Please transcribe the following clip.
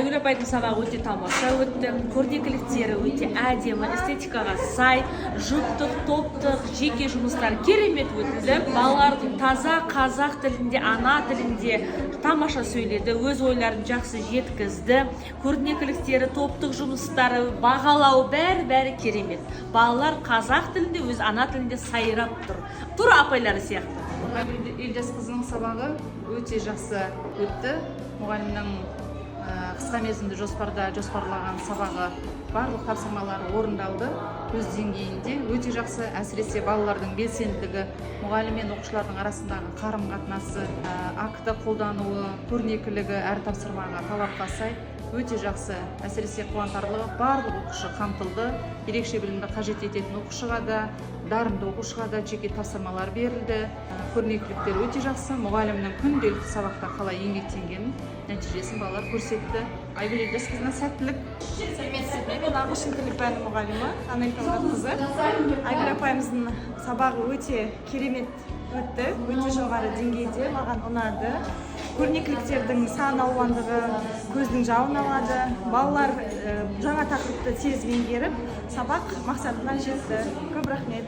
Айгүл апайдың сабағы өте тамаша өтті. Көрнекіліктері өте әдемі, эстетикаға сай, жұптық, топтық, жеке жұмыстар керемет өтті. Балалардың таза қазақ тілінде, ана тілінде тамаша сөйледі, өз ойларын жақсы жеткізді. Көрнекіліктері, топтық жұмыстары, бағалау бәрі керемет. Балалар қазақ тілінде, өз ана тілінде сайрап тұр. Тура апайлары сияқты. Елдес қызының сабағы өте жақсы өтті. Мұғалімнің қысқа мерзімді жоспарлаған сабағы барлық тапсырмалары орындалды. Өз деңгейінде өте жақсы, әсіресе балалардың белсенділігі, мұғалім мен оқушылардың арасындағы қарым-қатынасы, акты қолдануы, көрнекілігі әр тапсырмаға талапқа сай өте жақсы. Әсіресе қуантарлығы барлық оқушы қамтылды. Ерекше білімді қажет ететін оқушыға да, дарынды оқушыға да жеке тапсырмалар берілді. Көрнекіліктер өте жақсы. Мұғалімнің күнделікті сабақта қалай еңбектенгенін нәтижесін балалар көрсетті. Айгүл Елдесқызына сәттілік. Мен ағылшын тілі пәні мұғалімі Анель қызы. Айгүл апайымыздың сабағы өте керемет өтті, өте жоғары деңгейде, маған ұнады. Көрнекіліктердің сан алуандығы көздің жауын алады. Балалар жаңа тақырыпты тез меңгеріп, сабақ мақсатына жетті. Көп рахмет.